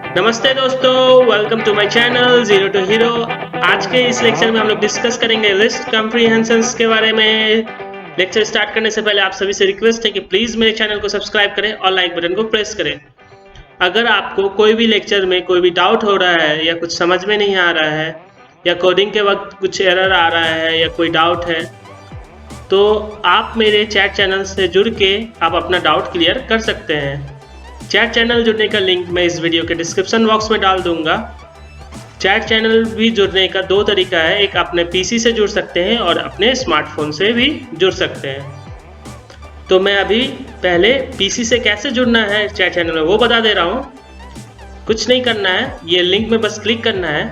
नमस्ते दोस्तों, welcome to my channel zero to hero. आज के इस लेक्चर में हम लोग डिस्कस करेंगे लिस्ट कॉम्प्रिहेंशंस के बारे में। लेक्चर स्टार्ट करने से पहले आप सभी से रिक्वेस्ट है कि प्लीज मेरे चैनल को सब्सक्राइब करें और लाइक बटन को प्रेस करें। अगर आपको कोई भी लेक्चर में कोई भी डाउट हो रहा है या कुछ समझ में नहीं आ रहा है या कोडिंग के वक्त कुछ एरर आ रहा है या कोई डाउट है, तो आप मेरे चैट चैनल से जुड़ के आप अपना डाउट क्लियर कर सकते हैं। चैट चैनल जुड़ने का लिंक मैं इस वीडियो के डिस्क्रिप्शन बॉक्स में डाल दूंगा। चैट चैनल भी जुड़ने का दो तरीका है, एक अपने पीसी से जुड़ सकते हैं और अपने स्मार्टफोन से भी जुड़ सकते हैं। तो मैं अभी पहले पीसी से कैसे जुड़ना है चैट चैनल में वो बता दे रहा हूँ। कुछ नहीं करना है, ये लिंक में बस क्लिक करना है।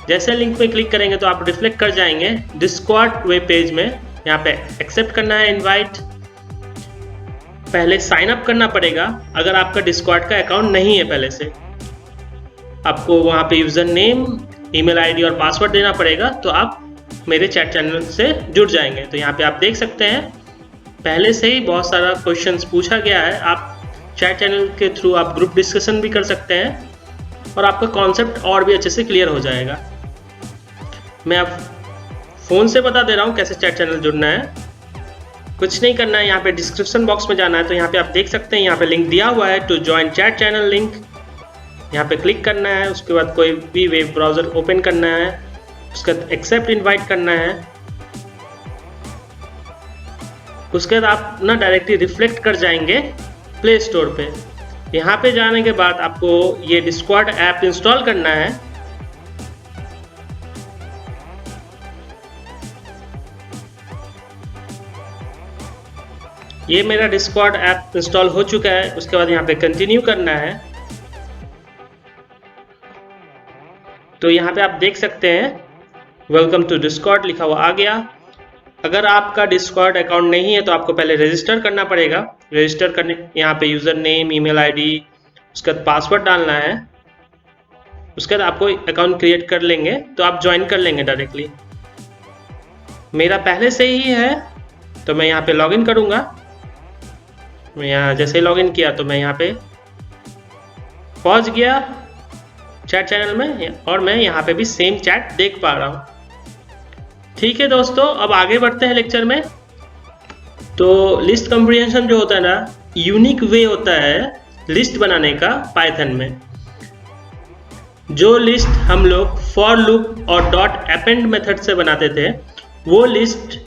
जैसे लिंक में क्लिक करेंगे तो आप रिफ्लेक्ट कर जाएंगे डिस्कॉर्ड वेब पेज में। यहाँ पे एक्सेप्ट करना है इनवाइट। पहले साइन अप करना पड़ेगा अगर आपका डिस्कॉर्ड का अकाउंट नहीं है पहले से। आपको वहाँ पे यूज़र नेम, ईमेल आईडी और पासवर्ड देना पड़ेगा, तो आप मेरे चैट चैनल से जुड़ जाएंगे। तो यहाँ पे आप देख सकते हैं पहले से ही बहुत सारा क्वेश्चंस पूछा गया है। आप चैट चैनल के थ्रू आप ग्रुप डिस्कशन भी कर सकते हैं और आपका कॉन्सेप्ट और भी अच्छे से क्लियर हो जाएगा। मैं अब फ़ोन से बता दे रहा हूँ कैसे चैट चैनल जुड़ना है। कुछ नहीं करना है, यहाँ पे डिस्क्रिप्शन बॉक्स में जाना है। तो यहाँ पे आप देख सकते हैं यहाँ पे लिंक दिया हुआ है to join chat channel link. यहाँ पे क्लिक करना है, उसके बाद कोई भी वेब ब्राउज़र ओपन करना है, उसके बाद एक्सेप्ट इनवाइट करना है। उसके बाद आप ना डायरेक्टली रिफ्लेक्ट कर जाएंगे प्ले स्टोर पे। यहाँ पे जाने के बाद आपको ये डिस्कॉर्ड ऐप इंस्टॉल करना है। ये मेरा डिस्कॉर्ड ऐप इंस्टॉल हो चुका है। उसके बाद यहाँ पे कंटिन्यू करना है। तो यहाँ पे आप देख सकते हैं वेलकम टू डिस्कॉर्ड लिखा हुआ आ गया। अगर आपका डिस्कॉर्ड अकाउंट नहीं है तो आपको पहले रजिस्टर करना पड़ेगा। रजिस्टर करने यहाँ पे यूज़र नेम, ईमेल आईडी, उसके बाद पासवर्ड डालना है। उसके बाद आपको अकाउंट क्रिएट कर लेंगे तो आप ज्वाइन कर लेंगे डायरेक्टली। मेरा पहले से ही है तो मैं यहाँ पे लॉगिन करूँगा। मैं यहाँ जैसे ही लॉगिन किया तो मैं यहाँ पे पहुँच गया चैट चैनल में और मैं यहाँ पे भी सेम चैट देख पा रहा हूँ। ठीक है दोस्तों, अब आगे बढ़ते हैं लेक्चर में। तो लिस्ट कॉम्प्रिहेंशन जो होता है ना, यूनिक वे होता है लिस्ट बनाने का पाइथन में। जो लिस्ट हम लोग फॉर लूप और डॉट अपेंड मेथड से बनाते थे, वो लिस्ट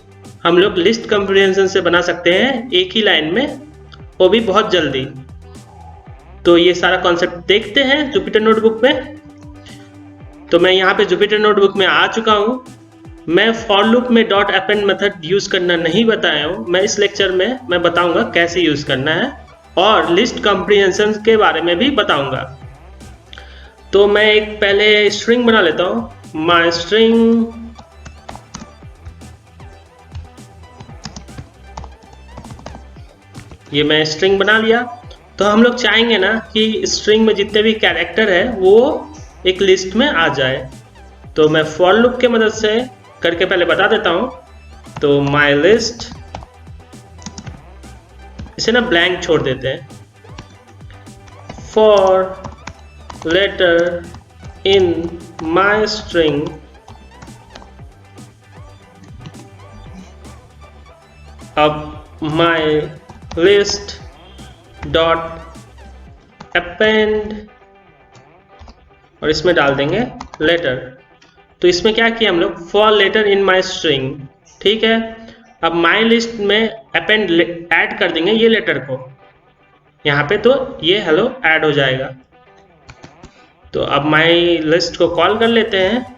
हम लोग लिस्ट कॉम्प्रिहेंशन से बना सकते हैं एक ही लाइन में, वो भी बहुत जल्दी। तो ये सारा कॉन्सेप्ट देखते हैं जुपिटर नोटबुक में। तो मैं यहाँ पे जुपिटर नोटबुक में आ चुका हूँ। मैं फॉर लूप में डॉट अपेंड मेथड यूज़ करना नहीं बताया हूँ। मैं इस लेक्चर में मैं बताऊँगा कैसे यूज़ करना है और लिस्ट कॉम्प्रिहेंशन के बारे में भी बताऊँगा। तो मैं एक पहले स्ट्रिंग बना लेता हूँ। माई स्ट्रिंग ये मैं स्ट्रिंग बना लिया। तो हम लोग चाहेंगे ना कि स्ट्रिंग में जितने भी कैरेक्टर है वो एक लिस्ट में आ जाए। तो मैं फॉर लूप के मदद से करके पहले बता देता हूँ। तो माई लिस्ट, इसे ना ब्लैंक छोड़ देते हैं। For letter in my string अब माई लिस्ट डॉट अपेंड और इसमें डाल देंगे लेटर। तो इसमें क्या किया हम लोग, for letter in my string. ठीक है, अब माई लिस्ट में अपेंड ऐड कर देंगे ये लेटर को यहाँ पे, तो ये हेलो ऐड हो जाएगा। तो अब माई लिस्ट को कॉल कर लेते हैं।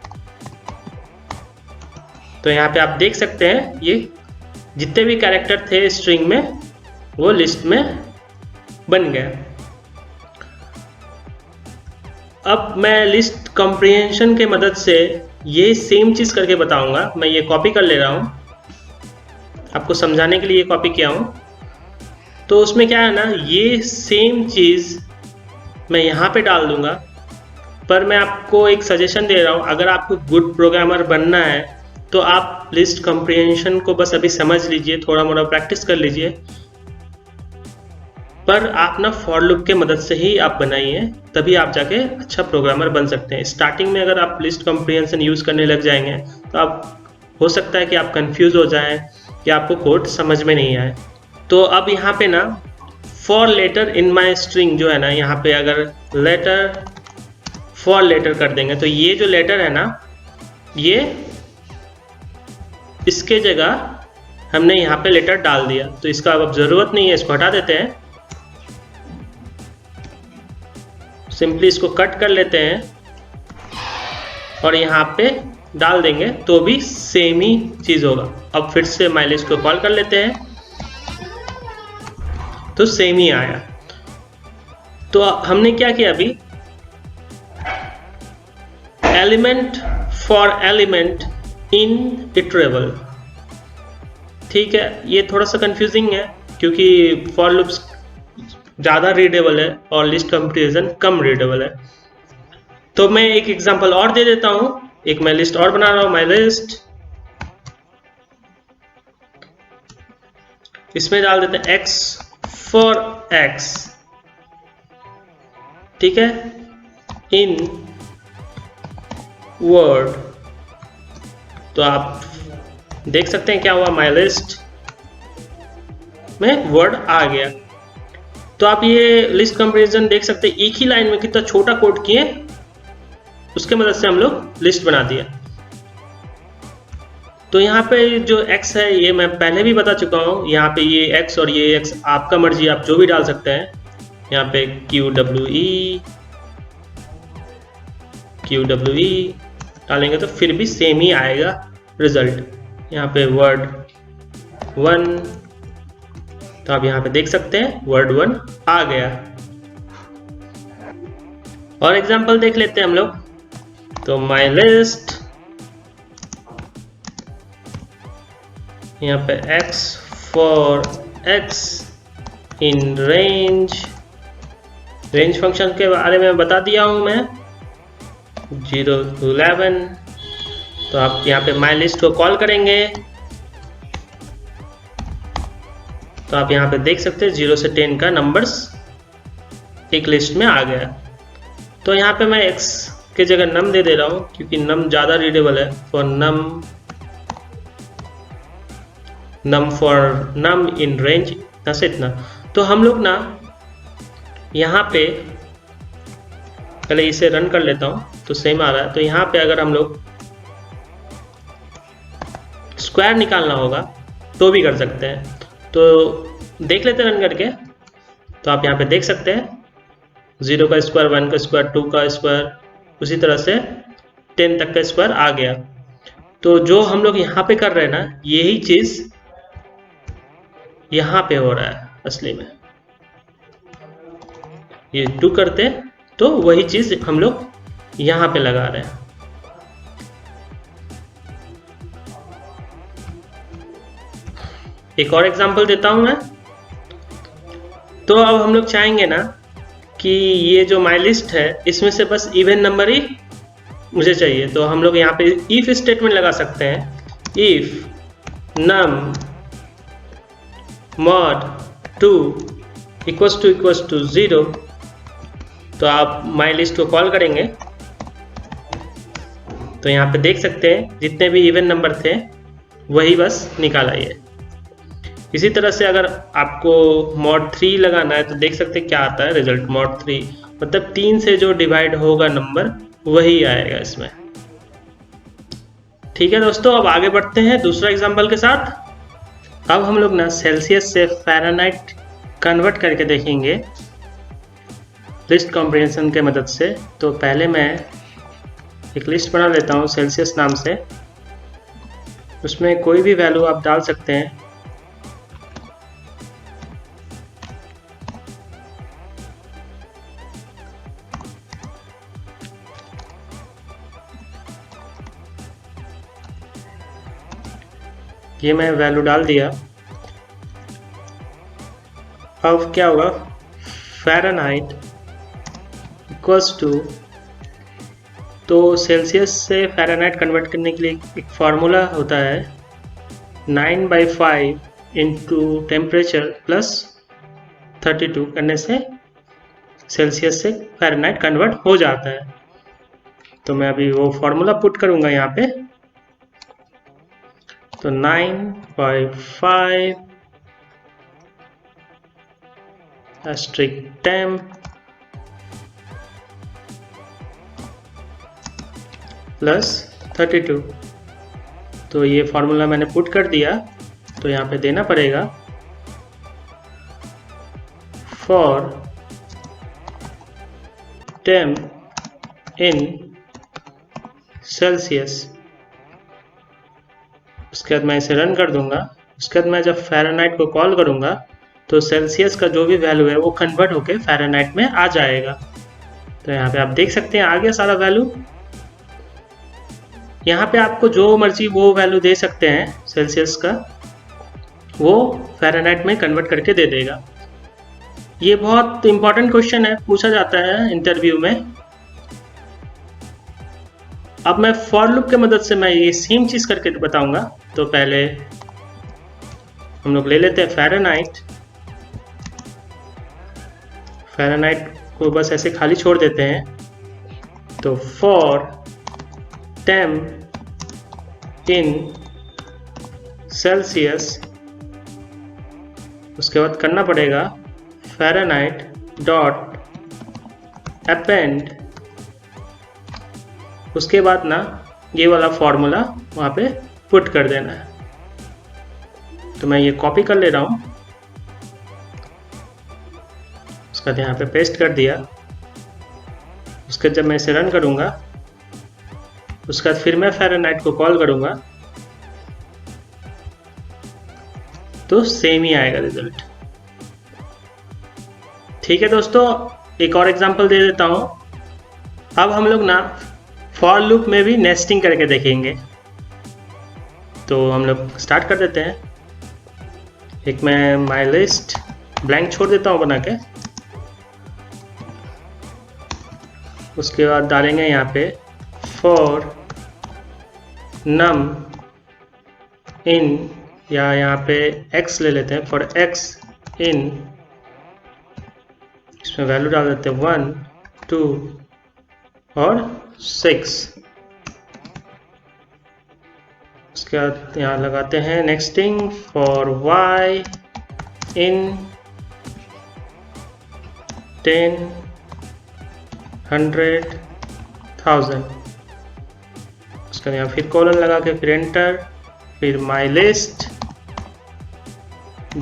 तो यहाँ पे आप देख सकते हैं ये जितने भी कैरेक्टर थे स्ट्रिंग में वो लिस्ट में बन गया। अब मैं लिस्ट कॉम्प्रिहेंशन के मदद से ये सेम चीज़ करके बताऊंगा। मैं ये कॉपी कर ले रहा हूँ, आपको समझाने के लिए कॉपी किया हूँ। तो उसमें क्या है ना, ये सेम चीज़ मैं यहाँ पे डाल दूंगा। पर मैं आपको एक सजेशन दे रहा हूँ, अगर आपको गुड प्रोग्रामर बनना है तो आप लिस्ट कॉम्प्रिहेंशन को बस अभी समझ लीजिए, थोड़ा मोड़ा प्रैक्टिस कर लीजिए। पर आप ना फॉर लूप के मदद से ही आप बनाइए, तभी आप जाके अच्छा प्रोग्रामर बन सकते हैं। स्टार्टिंग में अगर आप लिस्ट कॉम्प्रिहेंशन यूज़ करने लग जाएंगे तो आप हो सकता है कि आप कंफ्यूज हो जाएं कि आपको कोड समझ में नहीं आए। तो अब यहाँ पे ना for letter in my string जो है ना, यहाँ पे अगर लेटर फॉर लेटर कर देंगे तो ये जो लेटर है ना, ये इसके जगह हमने यहाँ पे लेटर डाल दिया, तो इसका अब ज़रूरत नहीं है, इसको हटा देते हैं। सिंपली इसको कट कर लेते हैं और यहाँ पे डाल देंगे तो भी सेम ही चीज़ होगा। अब फिर से माइलिस्ट को कॉल कर लेते हैं तो सेम ही आया। तो हमने क्या किया अभी, element for element in iterable. ठीक है, ये थोड़ा सा कंफ्यूजिंग है क्योंकि फॉर लूप्स ज़्यादा रीडेबल है और लिस्ट कंपैरिजन कम रीडेबल है। तो मैं एक एग्जांपल और दे देता हूं। एक मैं लिस्ट और बना रहा हूं, माई लिस्ट। इसमें डाल देते हैं x फॉर x, ठीक है, इन वर्ड। तो आप देख सकते हैं क्या हुआ, माई लिस्ट में वर्ड आ गया। तो आप ये लिस्ट कंपैरिजन देख सकते हैं, एक ही लाइन में कितना छोटा कोड किए, उसके मदद से हम लोग लिस्ट बना दिया। तो यहाँ पे जो x है ये मैं पहले भी बता चुका हूँ। यहाँ पे ये x और ये x आपका मर्जी, आप जो भी डाल सकते हैं। यहाँ पे QWE डालेंगे तो फिर भी सेम ही आएगा रिजल्ट। यहाँ पे वर्ड 1, तो आप यहाँ पे देख सकते हैं वर्ड 1 आ गया। और एग्जांपल देख लेते हैं हम लोग। तो माई लिस्ट, यहाँ पे x for x in range. Range function के बारे में बता दिया हूँ मैं, 0 to 11। तो आप यहाँ पे माई लिस्ट को कॉल करेंगे तो आप यहाँ पे देख सकते हैं 0 से 10 का नंबर्स एक लिस्ट में आ गया। तो यहाँ पे मैं x के जगह नम दे रहा हूँ क्योंकि नम ज़्यादा रीडेबल है। For num for num in range, इतना से इतना। तो हम लोग ना यहाँ पे पहले इसे रन कर लेता हूँ तो सेम आ रहा है। तो यहाँ पे अगर हम लोग स्क्वायर निकालना होगा तो भी कर सकते हैं। तो देख लेते हैं रन करके। तो आप यहाँ पे देख सकते हैं 0 का स्क्वायर, 1 का स्क्वायर, 2 का स्क्वायर, उसी तरह से 10 तक का स्क्वायर आ गया। तो जो हम लोग यहाँ पे कर रहे हैं ना, यही चीज़ यहाँ पे हो रहा है असली में। ये 2 करते तो वही चीज़ हम लोग यहाँ पे लगा रहे हैं। एक और एग्जांपल देता हूं मैं। तो अब हम लोग चाहेंगे ना कि ये जो माई लिस्ट है इसमें से बस इवन नंबर ही मुझे चाहिए। तो हम लोग यहाँ पे इफ स्टेटमेंट लगा सकते हैं। If num mod 2 equals to 0, तो आप माई लिस्ट को कॉल करेंगे तो यहाँ पे देख सकते हैं जितने भी इवन नंबर थे वही बस निकाल आइए। इसी तरह से अगर आपको mod 3 लगाना है तो देख सकते हैं क्या आता है रिजल्ट, mod 3 मतलब 3 से जो डिवाइड होगा नंबर वही आएगा इसमें। ठीक है दोस्तों, अब आगे बढ़ते हैं दूसरा एग्जांपल के साथ। अब हम लोग ना सेल्सियस से फ़ारेनहाइट कन्वर्ट करके देखेंगे लिस्ट कॉम्प्रिहेंशन के मदद से। तो पहले मैं एक लिस्ट बना लेता हूँ सेल्सियस नाम से, उसमें कोई भी वैल्यू आप डाल सकते हैं। ये मैं वैल्यू डाल दिया। अब क्या होगा, फ़ारेनहाइट इक्वल्स टू, तो सेल्सियस से फ़ारेनहाइट कन्वर्ट करने के लिए एक फार्मूला होता है 9/5 इंटू टेम्परेचर प्लस 32 करने से सेल्सियस से फ़ारेनहाइट कन्वर्ट हो जाता है। तो मैं अभी वो फॉर्मूला पुट करूँगा यहाँ पे। तो 9.5 asterisk temp प्लस 32। तो ये फॉर्मूला मैंने पुट कर दिया। तो यहाँ पे देना पड़ेगा फॉर टेम्प इन सेल्सियस। उसके बाद मैं इसे रन कर दूंगा। उसके बाद मैं जब फ़ारेनहाइट को कॉल करूंगा तो सेल्सियस का जो भी वैल्यू है वो कन्वर्ट होके फ़ारेनहाइट में आ जाएगा। तो यहाँ पे आप देख सकते हैं आ गया सारा वैल्यू। यहाँ पे आपको जो मर्जी वो वैल्यू दे सकते हैं सेल्सियस का, वो फ़ारेनहाइट में कन्वर्ट करके दे देगा। ये बहुत इंपॉर्टेंट क्वेश्चन है, पूछा जाता है इंटरव्यू में। अब मैं फॉर लूप के मदद से मैं ये सेम चीज़ करके बताऊंगा। तो पहले हम लोग ले लेते हैं फ़ारेनहाइट। फ़ारेनहाइट को बस ऐसे खाली छोड़ देते हैं। तो फॉर टेम्प इन सेल्सियस, उसके बाद करना पड़ेगा फ़ारेनहाइट डॉट अपेंड। उसके बाद ना ये वाला फॉर्मूला वहाँ पे पुट कर देना है। तो मैं ये कॉपी कर ले रहा हूँ, उसका यहाँ पे पेस्ट कर दिया। उसके जब मैं इसे रन करूँगा, उसके बाद फिर मैं फ़ारेनहाइट को कॉल करूँगा तो सेम ही आएगा रिजल्ट। ठीक है दोस्तों, एक और एग्जांपल दे देता हूँ। अब हम लोग ना फॉर लूप में भी नेस्टिंग करके देखेंगे। तो हम लोग स्टार्ट कर देते हैं। एक मैं माई लिस्ट ब्लैंक छोड़ देता हूँ बना के। उसके बाद डालेंगे यहाँ पे फॉर नम इन, या यहाँ पे x ले लेते हैं, फॉर x इन, इसमें वैल्यू डाल देते हैं 1, 2 और 6। उसके बाद यहाँ लगाते हैं नेक्स्टिंग फॉर y इन 10, 100, 1000। उसका यहाँ फिर कॉलन लगा के फिर एंटर, फिर माई लिस्ट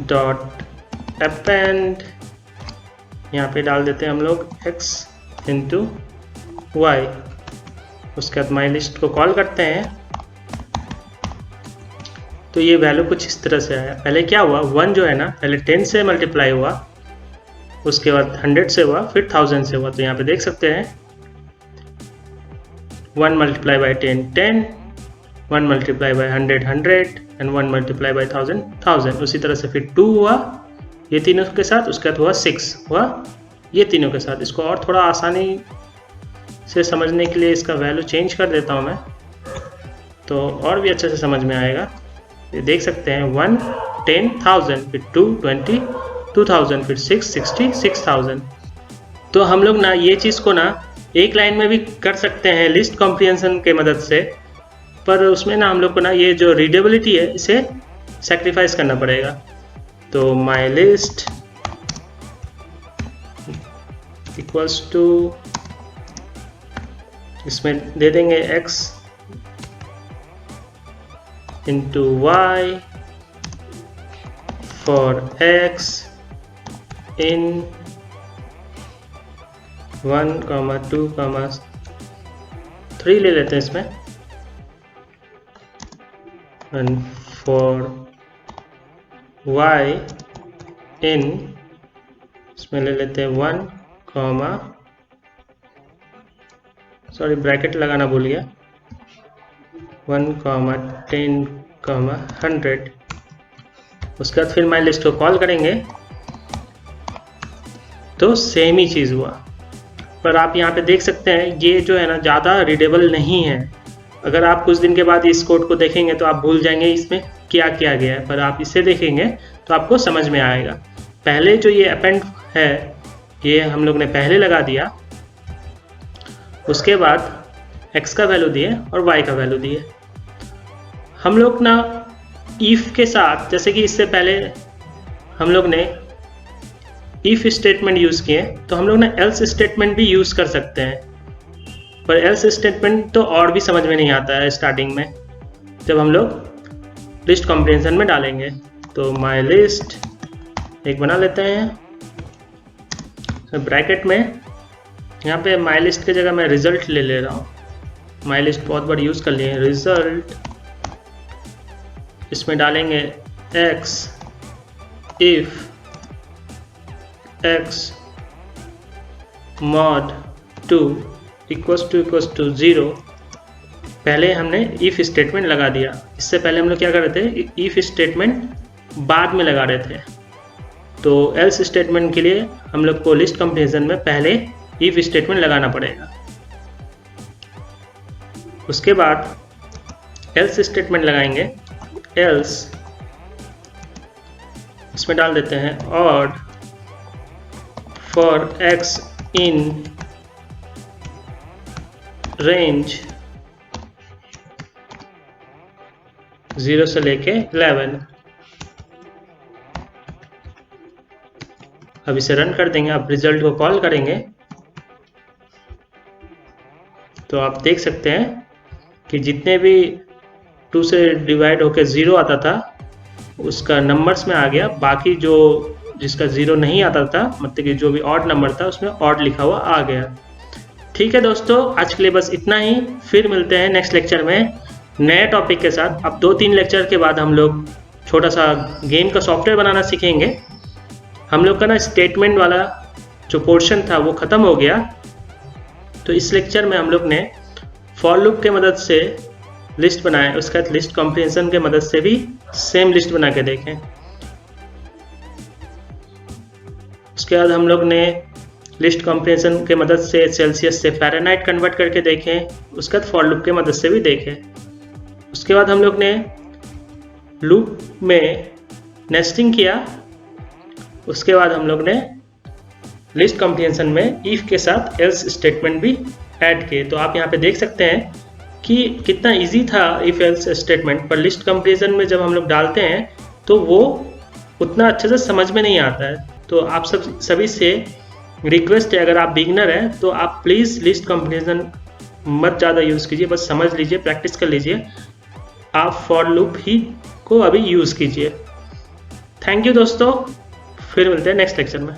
डॉट अपेंड, यहाँ पे डाल देते हैं हम लोग x इंटू y। उसके बाद माई लिस्ट को कॉल करते हैं। तो ये वैल्यू कुछ इस तरह से आया। पहले क्या हुआ, 1 जो है ना पहले 10 से मल्टीप्लाई हुआ, उसके बाद 100 से हुआ, फिर 1000 से हुआ। तो यहाँ पे देख सकते हैं 1 multiply by 10 10, 1 multiply by 100 100 and 1 multiply by 1000 1000। उसी तरह से फिर 2 हुआ ये तीनों के साथ, उसके बाद हुआ 6 हुआ ये तीनों के साथ। इसको और थोड़ा आसानी से समझने के लिए इसका वैल्यू चेंज कर देता हूँ मैं, तो और भी अच्छे से समझ में आएगा। ये देख सकते हैं 1 10 1000, फिर 2 20 2000, फिर 6 60 6000। तो हम लोग ना ये चीज़ को ना एक लाइन में भी कर सकते हैं लिस्ट कॉम्प्रिहेंशन के मदद से, पर उसमें ना हम लोग को ना ये जो रीडेबिलिटी है इसे सेक्रीफाइस करना पड़ेगा। तो माई लिस्ट इक्वल्स टू, इसमें दे देंगे x into y for x in 1, 2, 3 ले लेते हैं इसमें, एंड फॉर y इन, इसमें ले लेते हैं 1, सॉरी ब्रैकेट लगाना भूल गया, 1, 10, 100। उसके बाद फिर माई लिस्ट को कॉल करेंगे तो सेम ही चीज़ हुआ। पर आप यहाँ पे देख सकते हैं ये जो है ना ज़्यादा रीडेबल नहीं है। अगर आप कुछ दिन के बाद इस कोड को देखेंगे तो आप भूल जाएंगे इसमें क्या किया गया है, पर आप इसे देखेंगे तो आपको समझ में आएगा। पहले जो ये अपेंड है ये हम लोग ने पहले लगा दिया, उसके बाद x का वैल्यू दिए और y का वैल्यू दिए। हम लोग ना if के साथ, जैसे कि इससे पहले हम लोग ने if स्टेटमेंट यूज़ किए, तो हम लोग ना else स्टेटमेंट भी यूज़ कर सकते हैं, पर else स्टेटमेंट तो और भी समझ में नहीं आता है स्टार्टिंग में जब हम लोग लिस्ट कॉम्प्रिहेंशन में डालेंगे। तो माई लिस्ट एक बना लेते हैं, ब्रैकेट में यहाँ पे माई लिस्ट की जगह मैं रिजल्ट ले रहा हूँ। माई लिस्ट बहुत बार यूज़ कर लिए, रिजल्ट, इसमें डालेंगे x if x mod 2 equals to 0। पहले हमने if स्टेटमेंट लगा दिया, इससे पहले हम लोग क्या कर रहे थे, if स्टेटमेंट बाद में लगा रहे थे। तो else स्टेटमेंट के लिए हम लोग को लिस्ट कंपैरिजन में पहले if स्टेटमेंट लगाना पड़ेगा। उसके बाद else स्टेटमेंट लगाएंगे, else इसमें डाल देते हैं और for x in range 0 से लेके 11। अब इसे रन कर देंगे। अब रिजल्ट को कॉल करेंगे तो आप देख सकते हैं कि जितने भी 2 से डिवाइड होकर 0 आता था उसका नंबर्स में आ गया, बाकी जो जिसका 0 नहीं आता था, मतलब कि जो भी ऑड नंबर था उसमें ऑड लिखा हुआ आ गया। ठीक है दोस्तों, आज के लिए बस इतना ही। फिर मिलते हैं नेक्स्ट लेक्चर में नए टॉपिक के साथ। अब 2-3 लेक्चर के बाद हम लोग छोटा सा गेम का सॉफ्टवेयर बनाना सीखेंगे। हम लोग का ना स्टेटमेंट वाला जो पोर्शन था वो ख़त्म हो गया, तो इस लेक्चर में हम लोग ने फॉर लूप के मदद से लिस्ट बनाए, उसके बाद लिस्ट कॉम्प्रिहेंशन के मदद से भी सेम लिस्ट बना के देखें। उसके बाद हम लोग ने लिस्ट कॉम्प्रिहेंशन के मदद से सेल्सियस से फ़ारेनहाइट कन्वर्ट करके देखें, उसके बाद फॉर लूप के मदद से भी देखें। उसके बाद हम लोग ने लूप में नेस्टिंग किया, उसके बाद हम लोग ने लिस्ट कॉम्प्रिहेंशन में इफ के साथ एल्स स्टेटमेंट भी ऐड किए। तो आप यहाँ पे देख सकते हैं कि कितना इजी था इफ एल्स स्टेटमेंट, पर लिस्ट कंपैरिजन में जब हम लोग डालते हैं तो वो उतना अच्छे से समझ में नहीं आता है। तो आप सभी से रिक्वेस्ट है, अगर आप बिगनर हैं तो आप प्लीज़ लिस्ट कंपैरिजन मत ज़्यादा यूज़ कीजिए, बस समझ लीजिए, प्रैक्टिस कर लीजिए। आप फॉर लूप ही को अभी यूज़ कीजिए। थैंक यू दोस्तों, फिर मिलते हैं नेक्स्ट लेक्चर में।